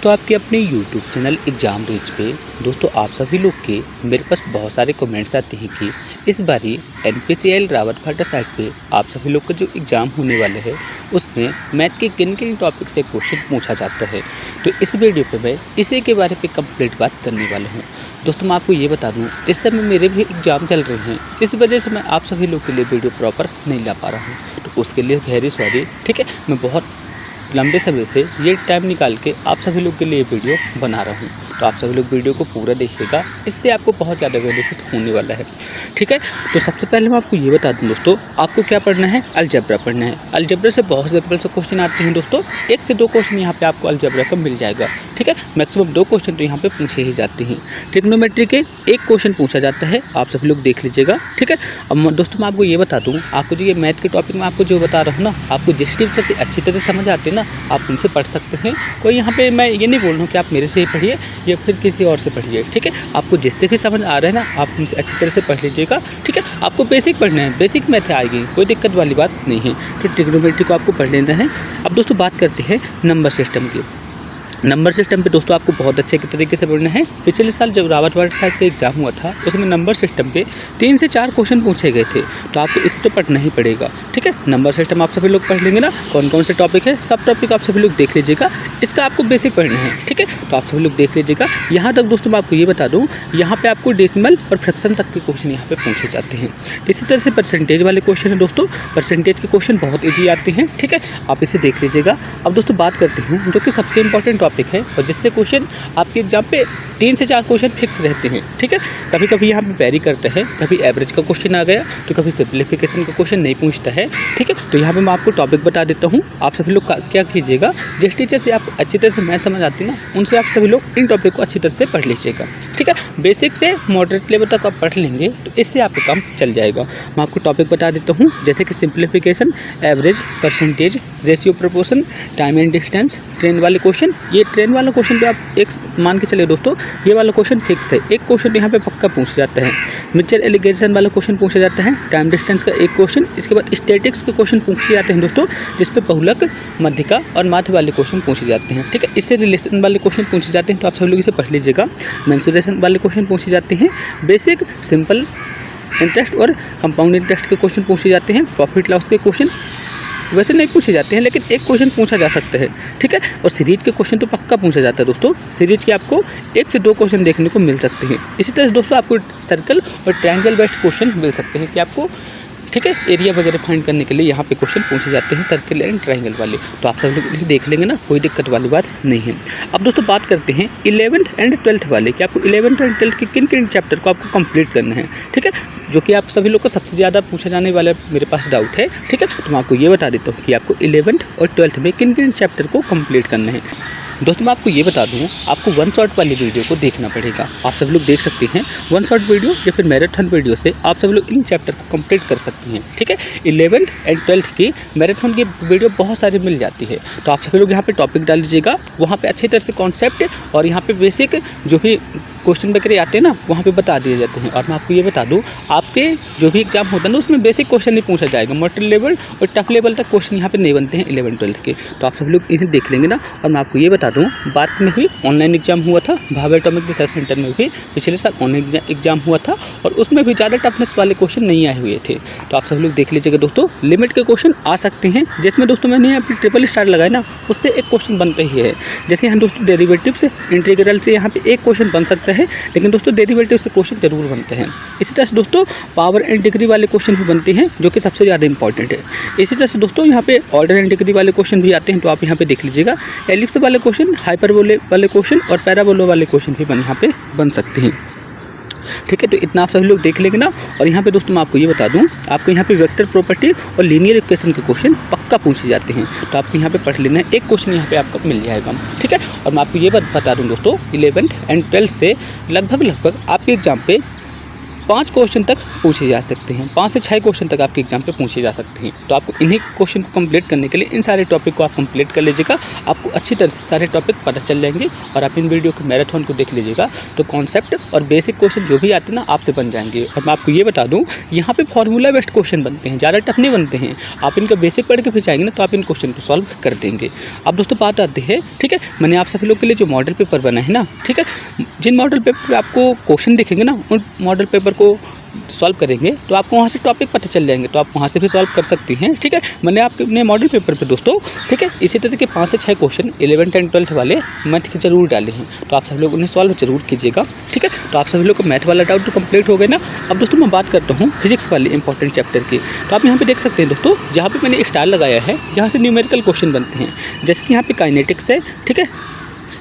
दोस्तों आपके अपने YouTube चैनल एग्ज़ाम रेज पे दोस्तों आप सभी लोग के मेरे पास बहुत सारे कमेंट्स आते हैं कि इस बारी NPCL रावतभाटा साइट पे आप सभी लोग का जो एग्ज़ाम होने वाला है उसमें मैथ के किन किन टॉपिक से क्वेश्चन पूछा जाता है। तो इस वीडियो पे मैं इसी के बारे पे कंप्लीट बात करने वाला हूँ। दोस्तों मैं आपको ये बता दूँ, इस समय मेरे भी एग्ज़ाम चल रहे हैं, इस वजह से मैं आप सभी लोग के लिए वीडियो प्रॉपर नहीं ला पा रहा हूँ, तो उसके लिए वेरी सॉरी। ठीक है, मैं बहुत लंबे समय से ये टाइम निकाल के आप सभी लोग के लिए वीडियो बना रहा हूँ, तो आप सभी लोग वीडियो को पूरा देखिएगा, इससे आपको बहुत ज़्यादा बेनिफिट होने वाला है। ठीक है, तो सबसे पहले मैं आपको ये बता दूँ दोस्तों, आपको क्या पढ़ना है, अलजेब्रा पढ़ना है। अलजेब्रा से बहुत सिंपल से क्वेश्चन आते हैं दोस्तों, 1 से 2 क्वेश्चन यहाँ पे आपको अलजेब्रा का मिल जाएगा। ठीक है, मैक्सिमम 2 क्वेश्चन तो यहाँ पे पूछे ही जाते हैं। ट्रिग्नोमेट्री के 1 क्वेश्चन पूछा जाता है, आप सभी लोग देख लीजिएगा। ठीक है, अब दोस्तों मैं आपको ये बता दूँ, आपको जो ये मैथ के टॉपिक में आपको जो बता रहा हूँ ना, आपको जिस टीचर से अच्छी तरह समझ आते हैं ना, आप उनसे पढ़ सकते हैं। कोई यहाँ पे मैं ये नहीं बोल रहा हूँ कि आप मेरे से ही पढ़िए या फिर किसी और से पढ़िए। ठीक है, आपको जिससे भी समझ आ रहा है ना, आप उनसे अच्छी तरह से पढ़ लीजिएगा। ठीक है, आपको बेसिक पढ़ना है, बेसिक मैथ आएगी, कोई दिक्कत वाली बात नहीं है। तो ट्रिग्नोमेट्री को आपको पढ़ लेना है। अब दोस्तों बात करते हैं नंबर सिस्टम की। नंबर सिस्टम पे दोस्तों आपको बहुत अच्छे तरीके से पढ़ना है। पिछले साल जब रावतभाटा साइट का एग्जाम हुआ था उसमें नंबर सिस्टम पे 3 से 4 क्वेश्चन पूछे गए थे, तो आपको इसे तो पढ़ना ही पड़ेगा। ठीक है, नंबर सिस्टम आप सभी लोग पढ़ लेंगे ना, कौन कौन से टॉपिक है, सब टॉपिक आप सभी लोग देख लीजिएगा। इसका आपको बेसिक पढ़ना है। ठीक है, तो आप सभी लोग देख लीजिएगा। यहाँ तक दोस्तों मैं आपको ये बता दूँ, यहाँ पर आपको डेसिमल और फ्रैक्शन तक के क्वेश्चन यहाँ पर पूछे जाते हैं। इसी तरह से परसेंटेज वाले क्वेश्चन है दोस्तों, परसेंटेज के क्वेश्चन बहुत ईजी आते हैं। ठीक है, आप इसे देख लीजिएगा। अब दोस्तों बात करते हैं जो कि सबसे इंपॉर्टेंट टॉपिक है और जिससे क्वेश्चन आपके एग्जाम पे 3 से 4 क्वेश्चन फिक्स रहते हैं। ठीक है, कभी कभी यहाँ पे वेरी करता है, कभी एवरेज का क्वेश्चन आ गया तो कभी सिंप्लीफिकेशन का क्वेश्चन नहीं पूछता है। ठीक है, तो यहाँ पे मैं आपको टॉपिक बता देता हूँ। आप सभी लोग क्या कीजिएगा, जिस टीचर से आप अच्छी तरह से मैथ समझ आती है ना, उनसे आप सभी लोग इन टॉपिक को अच्छी तरह से पढ़ लीजिएगा। ठीक है, बेसिक से मॉडरेट लेवल तक आप पढ़ लेंगे तो इससे आपका काम चल जाएगा। मैं आपको टॉपिक बता देता हूँ, जैसे कि simplification, average, percentage, ratio proportion, time and distance, train वाले क्वेश्चन। ये ट्रेन वाला क्वेश्चन पे आप एक मान के चलिए दोस्तों, ये वाला क्वेश्चन फिक्स है, एक क्वेश्चन यहाँ पे पक्का पूछा जाता है। मिक्सचर एलिगेशन वाला क्वेश्चन पूछा जाता है, टाइम डिस्टेंस का एक क्वेश्चन। इसके बाद स्टैटिक्स के क्वेश्चन पूछे जाते हैं दोस्तों, जिस पे बहुलक, मध्यिका और माध्य वाले क्वेश्चन पूछे जाते हैं। ठीक है, इससे रिलेशन वाले क्वेश्चन पूछे जाते हैं, तो आप सभी लोग इसे पढ़ लीजिएगा। मेंसुरेशन वाले क्वेश्चन पूछे जाते हैं, बेसिक, सिंपल इंटरेस्ट और कंपाउंड इंटरेस्ट के क्वेश्चन पूछे जाते हैं। प्रॉफिट लॉस के क्वेश्चन वैसे नहीं पूछे जाते हैं, लेकिन एक क्वेश्चन पूछा जा सकता है। ठीक है, और सीरीज के क्वेश्चन तो पक्का पूछा जाता है दोस्तों। सीरीज के आपको 1 से 2 क्वेश्चन देखने को मिल सकते हैं। इसी तरह दोस्तों आपको सर्कल और ट्रायंगल बेस्ड क्वेश्चन मिल सकते हैं कि आपको, ठीक है, एरिया वगैरह फाइंड करने के लिए यहाँ पे क्वेश्चन पूछे जाते हैं सर्कल एंड ट्रायंगल वाले, तो आप सब लोग देख लेंगे ना, कोई दिक्कत वाली बात नहीं है। अब दोस्तों बात करते हैं 11th एंड 12th वाले, कि आपको 11th एंड 12th के किन किन चैप्टर को आपको कंप्लीट करना है। ठीक है, जो कि आप सभी लोग को सबसे ज़्यादा पूछा जाने वाला मेरे पास डाउट है। ठीक है, तो मैं आपको ये बता देता हूँ कि आपको 11th और 12th में किन किन चैप्टर को कंप्लीट करना है। दोस्तों मैं आपको ये बता दूँ, आपको 1 शॉट वाली वीडियो को देखना पड़ेगा। आप सब लोग देख सकते हैं 1 शॉट वीडियो या फिर मैराथन वीडियो से आप सब लोग इन चैप्टर को कंप्लीट कर सकते हैं। ठीक है, 11th एंड 12th की मैराथन की वीडियो बहुत सारी मिल जाती है, तो आप सभी लोग यहाँ पे टॉपिक डाल लीजिएगा, वहाँ पे अच्छी तरह से कॉन्सेप्ट और यहाँ पे बेसिक जो भी क्वेश्चन वगैरह आते हैं ना, वहाँ पे बता दिए जाते हैं। और मैं आपको ये बता दूँ, आपके जो भी एग्जाम होता है ना, उसमें बेसिक क्वेश्चन नहीं पूछा जाएगा, मॉडरेट लेवल और टफ लेवल तक क्वेश्चन यहाँ पे नहीं बनते हैं 11th 12th के, तो आप सब लोग इसे देख लेंगे ना। और मैं आपको ये बता दूँ, भारत में भी ऑनलाइन एग्जाम हुआ था, भाभा एटॉमिक रिसर्च सेंटर में भी पिछले साल ऑनलाइन एग्जाम हुआ था, और उसमें भी ज़्यादा टफनेस वाले क्वेश्चन नहीं आए हुए थे, तो आप सब लोग देख लीजिएगा दोस्तों। लिमिट के क्वेश्चन आ सकते हैं, जिसमें दोस्तों मैंने यहाँ पे ट्रिपल स्टार लगाया ना, उससे एक क्वेश्चन बनता ही है। जैसे हम दोस्तों डेरिवेटिव से, इंटीग्रल से यहाँ पे एक क्वेश्चन बन सकता है, लेकिन दोस्तों डेरिवेटिव से क्वेश्चन जरूर बनते हैं। इसी तरह से दोस्तों पावर एंड डिग्री वाले क्वेश्चन भी बनते हैं, जो कि सबसे ज़्यादा इंपॉर्टेंट है। इसी तरह से दोस्तों यहाँ पे ऑर्डर एंड डिग्री वाले क्वेश्चन भी आते हैं, तो आप यहाँ पे देख लीजिएगा। एलिप्स वाले क्वेश्चन, हाइपरबोले वाले क्वेश्चन और पैराबोला वाले क्वेश्चन भी यहाँ पे बन सकते हैं। ठीक है, तो इतना आप सभी लोग देख लेंगे ना। और यहाँ पे दोस्तों मैं आपको ये बता दूँ, आपको यहाँ पे वेक्टर प्रॉपर्टी और लीनियर इक्वेशन के क्वेश्चन पक्का पूछे जाते हैं, तो आपको यहाँ पे पढ़ लेना है, एक क्वेश्चन यहाँ पे आपको मिल जाएगा। ठीक है, और मैं आपको ये बात बता दूँ दोस्तों, 11th एंड 12th से लगभग आपके एग्जाम पे 5 क्वेश्चन तक पूछे जा सकते हैं, 5 से 6 क्वेश्चन तक आपके एग्जाम पे पूछे जा सकते हैं। तो आपको इन्हीं क्वेश्चन को कंप्लीट करने के लिए इन सारे टॉपिक को आप कंप्लीट कर लीजिएगा, आपको अच्छी तरह से सारे टॉपिक पता चल जाएंगे और आप इन वीडियो के मैराथन को देख लीजिएगा तो कॉन्सेप्ट और बेसिक क्वेश्चन जो भी आते हैं ना आपसे बन जाएंगे। और मैं आपको ये बता दूँ, यहाँ पे फॉर्मूला बेस्ड क्वेश्चन बनते हैं, ज़्यादा टफ नहीं बनते हैं। आप इनका बेसिक पढ़ के फिर जाएंगे ना तो आप इन क्वेश्चन को सॉल्व कर देंगे। अब दोस्तों बात आती है, ठीक है, मैंने आप सभी लोग के लिए जो मॉडल पेपर बना है ना, ठीक है, जिन मॉडल पेपर पे आपको क्वेश्चन दिखेंगे ना उन मॉडल पेपर को सॉल्व करेंगे तो आपको वहाँ से टॉपिक पता चल जाएंगे, तो आप वहाँ से भी सॉल्व कर सकती हैं। ठीक है, मैंने आपके अपने मॉडल पेपर पे दोस्तों, ठीक है, इसी तरह के 5 से 6 क्वेश्चन 11th एंड 12th वाले मैथ के जरूर डाले हैं, तो आप सभी लोग उन्हें सॉल्व जरूर कीजिएगा। ठीक है, तो आप सभी लोग का मैथ वाला डाउट तो कंप्लीट हो गया ना। अब दोस्तों मैं बात करता हूँ फिजिक्स वाले इंपॉर्टेंट चैप्टर की। तो आप यहाँ पे देख सकते हैं दोस्तों, जहाँ पे मैंने स्टार लगाया है यहाँ से न्यूमेरिकल क्वेश्चन बनते हैं, जैसे कि यहाँ पे काइनेटिक्स है। ठीक है,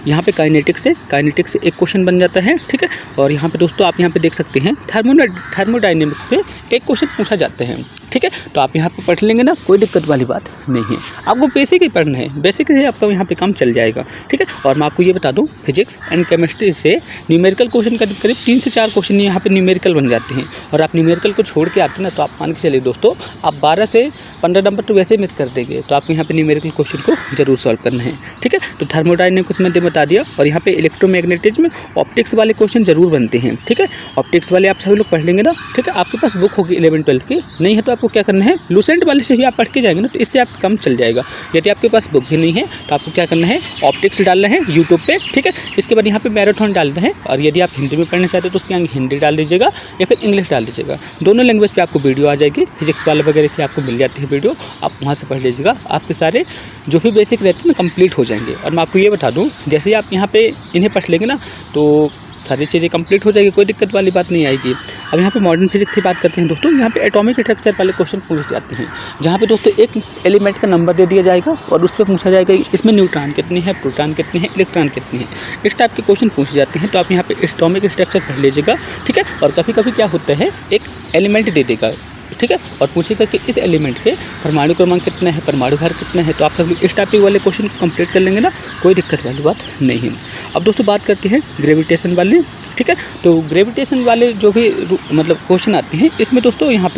यहाँ पे काइनेटिक्स है, काइनेटिक्स से एक क्वेश्चन बन जाता है। ठीक है, और यहाँ पे दोस्तों आप यहाँ पे देख सकते हैं थर्मोडायनेमिक्स से एक क्वेश्चन पूछा जाता है। ठीक है, तो आप यहाँ पे पढ़ लेंगे ना, कोई दिक्कत वाली बात नहीं है। आपको बेसिक ही पढ़ना है, बेसिक ही आपका यहाँ पे काम चल जाएगा। ठीक है, और मैं आपको ये बता दूँ, फिजिक्स एंड केमिस्ट्री से न्यूमेरिकल क्वेश्चन करीब 3 से 4 क्वेश्चन यहाँ पे न्यूमेरिकल बन जाते हैं। और आप न्यूमेरिकल को छोड़ के आते हैं ना तो आप मान के चलिए दोस्तों, आप 12 से 15 नंबर तो वैसे ही मिस कर देंगे। तो आपको यहाँ पे न्यूमेरिकल क्वेश्चन को जरूर सॉल्व करना है। ठीक है, तो थर्मोडायनेमिक्स मैंने बता दिया, और यहाँ पे इलेक्ट्रोमैग्नेटिज्म ऑप्टिक्स वाले क्वेश्चन जरूर बनते हैं। ठीक है, ऑप्टिक्स वाले आप सभी लोग पढ़ लेंगे ना। ठीक है, आपके पास बुक होगी 11th 12th की, नहीं है तो आपको क्या करना है, लूसेंट वाले से भी आप पढ़ के जाएंगे ना तो इससे आपका काम चल जाएगा। यदि आपके पास बुक भी नहीं है तो आपको क्या करना है, ऑप्टिक्स डालना है यूट्यूब पे। ठीक है, इसके बाद यहाँ पे मैराथन डालना है, और यदि आप हिंदी में पढ़ना चाहते हो तो उसके आगे हिंदी डाल दीजिएगा या फिर इंग्लिश डाल दीजिएगा, दोनों लैंग्वेज पे आपको वीडियो आ जाएगी। फिजिक्स वाले वगैरह की आपको मिल जाती है वीडियो, आप वहाँ से पढ़ लीजिएगा, आपके सारे जो भी बेसिक रहते हैं ना कंप्लीट हो जाएंगे। और मैं आपको ये बता दूँ, जैसे ही आप यहाँ पे इन्हें पढ़ लेंगे ना तो सारी चीज़ें कंप्लीट हो जाएगी, कोई दिक्कत वाली बात नहीं आएगी। अब यहाँ पे मॉडर्न फिजिक्स की बात करते हैं दोस्तों, यहाँ पे एटॉमिक स्ट्रक्चर वाले क्वेश्चन पूछे जाते हैं, जहाँ पे दोस्तों एक एलिमेंट का नंबर दे दिया जाएगा और उस पर पूछा जाएगा कि इसमें न्यूट्रॉन कितने हैं, प्रोटॉन कितने हैं, इलेक्ट्रॉन कितने हैं, इस टाइप के क्वेश्चन पूछे जाते हैं। तो आप यहाँ पे एटॉमिक स्ट्रक्चर पढ़ लीजिएगा। ठीक है, और कभी कभी क्या होता है, एक एलिमेंट दे देगा, ठीक है, और पूछेगा कि इस एलिमेंट के परमाणु क्रमांक कितना है, परमाणु भार कितना है। तो आप सब इस टॉपिक वाले क्वेश्चन को कंप्लीट कर लेंगे ना, कोई दिक्कत वाली बात नहीं है। अब दोस्तों बात करते हैं ग्रेविटेशन वाले। ठीक है, तो ग्रेविटेशन वाले जो भी मतलब क्वेश्चन आते हैं, इसमें दोस्तों यहाँ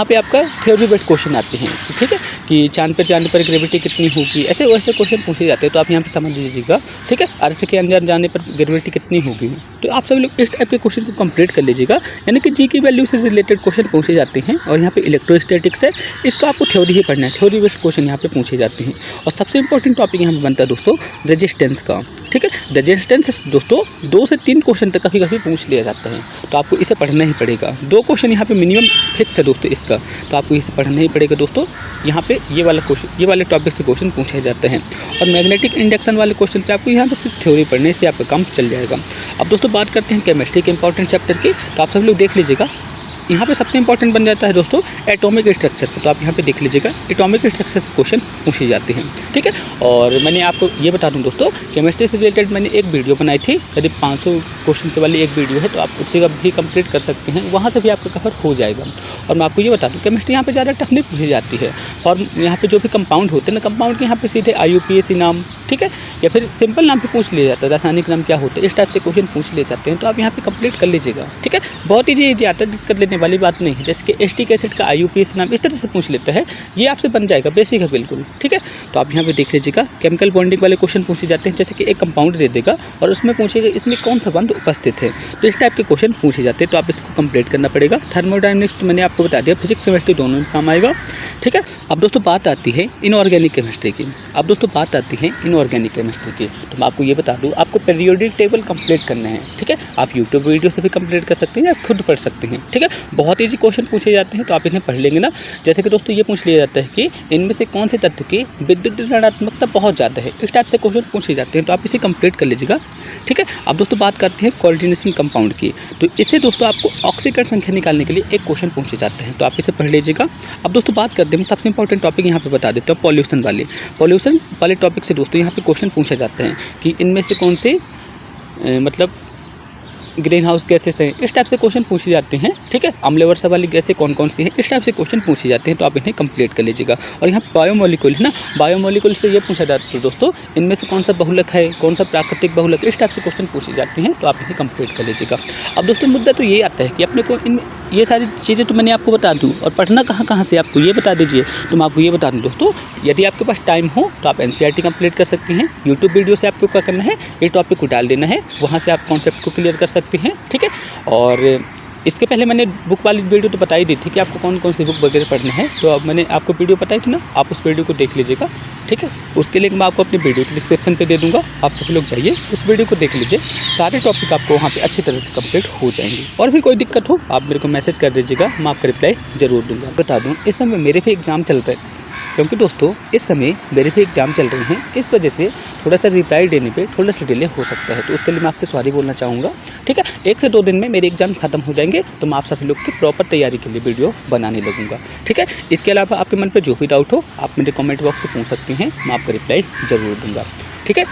पे आपका थ्योरी बेस्ड क्वेश्चन आते हैं। ठीक है, कि चांद पर जाने पर ग्रेविटी कितनी होगी, ऐसे वैसे क्वेश्चन पूछे जाते हैं। तो आप यहाँ पे समझ लीजिएगा। ठीक है, अर्थ के अंदर जाने पर ग्रेविटी कितनी होगी, तो आप सभी लोग इस टाइप के क्वेश्चन को कंप्लीट कर लीजिएगा। यानी कि जी की वैल्यू से रिलेटेड क्वेश्चन पूछे जाते हैं। और यहाँ पे इलेक्ट्रोस्टैटिक्स है, इसको आपको थ्योरी ही पढ़ना है, थ्योरी बेस्ड क्वेश्चन यहाँ पे पूछे जाते हैं। और सबसे इंपॉर्टेंट टॉपिक यहाँ पे बनता है दोस्तों रेजिस्टेंस का। ठीक है, रेजिस्टेंस दोस्तों 2 से 3 क्वेश्चन तक कभी कभी पूछ लिया जाता है, तो आपको इसे पढ़ना ही पड़ेगा। 2 क्वेश्चन यहाँ पे मिनिमम फिक्स है दोस्तों इसका, तो आपको इसे पढ़ना ही पड़ेगा दोस्तों। यहाँ पे ये वाले टॉपिक से क्वेश्चन पूछे जाते हैं। और मैग्नेटिक इंडक्शन वाले क्वेश्चन पे आपको यहाँ पे सिर्फ थ्योरी पढ़ने से आपका काम चल जाएगा। अब दोस्तों बात करते हैं केमिस्ट्री के इंपॉर्टेंट चैप्टर की। तो आप सभी लोग देख लीजिएगा, यहाँ पे सबसे इंपॉर्टेंट बन जाता है दोस्तों एटॉमिक स्ट्रक्चर का। तो आप यहाँ पे देख लीजिएगा, एटॉमिक स्ट्रक्चर से क्वेश्चन पूछे जाते हैं। ठीक है, और मैंने आपको ये बता दूं दोस्तों, केमिस्ट्री से रिलेटेड मैंने एक वीडियो बनाई थी, करीब 500 क्वेश्चन के वाली एक वीडियो है, तो आप उससे भी कंप्लीट कर सकते हैं, वहाँ से भी आपका कवर हो जाएगा। और मैं आपको ये बता दूँ, केमिस्ट्री यहाँ पर ज़्यादा टफ नहीं पूछी जाती है। और यहाँ पर जो भी कंपाउंड होते हैं ना, कंपाउंड के यहाँ पे सीधे IUPAC नाम, ठीक है, या फिर सिंपल नाम पे पूछ लिया जाता है, रासायनिक नाम क्या होता है, इस टाइप से क्वेश्चन पूछ लिए जाते हैं। तो आप यहाँ पे कंप्लीट कर लीजिएगा। ठीक है, बहुत ईजी आता है, दिक्कत लेने वाली बात नहीं है। जैसे कि एसिटिक एसिड का IUPAC नाम इस तरह से पूछ लेता है, ये आपसे बन जाएगा, बेसिक है बिल्कुल। ठीक है, तो आप यहाँ पे देख लीजिएगा, केमिकल बॉन्डिंग वाले क्वेश्चन पूछे जाते हैं, जैसे कि एक कंपाउंड दे देगा और उसमें पूछेगा इसमें कौन सा बंध उपस्थित है, तो इस टाइप के क्वेश्चन पूछे जाते हैं। तो आप इसको कंप्लीट करना पड़ेगा। थर्मोडायनेमिक्स तो मैंने आपको बता दिया, फिजिक्स केमिस्ट्री दोनों में काम आएगा। ठीक है, अब दोस्तों बात आती है इनऑर्गेनिक केमिस्ट्री की। अब दोस्तों बात आती है इनऑर्गेनिक केमिस्ट्री की, तो मैं आपको ये बता दूँ, आपको पीरियोडिक टेबल कंप्लीट करना है। ठीक है, आप यूट्यूब वीडियो से भी कंप्लीट कर सकते हैं, आप खुद पढ़ सकते हैं। ठीक है, बहुत ईजी क्वेश्चन पूछे जाते हैं, तो आप इन्हें पढ़ लेंगे ना। जैसे कि दोस्तों ये पूछ लिया जाता है कि इनमें से कौन से तत्व की विद्युत ऋणात्मकता बहुत ज़्यादा है, इस टाइप से क्वेश्चन पूछे जाते हैं। तो आप इसे कंप्लीट कर लीजिएगा। ठीक है, अब दोस्तों बात करते हैं कोऑर्डिनेशन कंपाउंड की। तो इससे दोस्तों आपको ऑक्सीकरण संख्या निकालने के लिए एक क्वेश्चन पूछे जाते हैं, तो आप इसे पढ़ लीजिएगा। अब दोस्तों बात करते हैं, सबसे इंपॉर्टेंट टॉपिक यहाँ पे बता देता हूँ, पॉल्यूशन वाले टॉपिक से दोस्तों यहाँ पे क्वेश्चन पूछा जाता है कि इनमें से कौन से मतलब ग्रीन हाउस गैसेस हैं, इस टाइप से क्वेश्चन पूछे जाते हैं। ठीक है, अम्ल वर्षा वाली गैसें कौन कौन सी हैं, इस टाइप से क्वेश्चन पूछे जाते हैं, तो आप इन्हें कंप्लीट कर लीजिएगा। और यहाँ बायोमोलिक्यूल है ना, बायोमोलिक्यूल से ये पूछा जाता है दोस्तों, इनमें से कौन सा बहुलक है, कौन सा प्राकृतिक बहुलक, इस टाइप से क्वेश्चन पूछे जाते हैं, तो आप इन्हें कंप्लीट कर लीजिएगा। अब दोस्तों मुद्दा तो ये आता है कि अपने को इन ये सारी चीज़ें तो मैंने आपको बता दूँ, और पढ़ना कहाँ से आपको ये बता दीजिए। तो मैं आपको ये बता दूँ दोस्तों, यदि आपके पास टाइम हो तो आप एनसीईआरटी कंप्लीट कर सकते हैं। यूट्यूब वीडियो से आपको क्या करना है, ये टॉपिक को डाल देना है, वहाँ से आप कॉन्सेप्ट को क्लियर कर सकते हैं। ठीक है, और इसके पहले मैंने बुक वाली वीडियो तो बता ही दी थी कि आपको कौन कौन सी बुक वगैरह पढ़ना है, तो अब मैंने आपको वीडियो बताई थी ना, आप उस वीडियो को देख लीजिएगा। ठीक है, उसके लिंक मैं आपको अपनी वीडियो के डिस्क्रिप्शन पे दे दूंगा, आप सभी लोग जाइए उस वीडियो को देख लीजिए, सारे टॉपिक आपको वहाँ पे अच्छी तरह से कंप्लीट हो जाएंगे। और भी कोई दिक्कत हो आप मेरे को मैसेज कर दीजिएगा, मैं आपका रिप्लाई ज़रूर दूंगा। बता दूँ, इस समय मेरे भी एग्ज़ाम चल रहे हैं, क्योंकि दोस्तों इस समय मेरे भी एग्ज़ाम चल रहे हैं, इस वजह से थोड़ा सा रिप्लाई देने पे थोड़ा सा डिले हो सकता है, तो उसके लिए मैं आपसे सॉरी बोलना चाहूँगा। ठीक है, 1 से 2 दिन में मेरे एग्ज़ाम खत्म हो जाएंगे, तो मैं आप सभी लोग की प्रॉपर तैयारी के लिए वीडियो बनाने लगूंगा। ठीक है, इसके अलावा आपके मन पर जो भी डाउट हो आप मेरे कमेंट बॉक्स से पूछ सकते हैं, मैं आपका रिप्लाई ज़रूर दूँगा। ठीक है।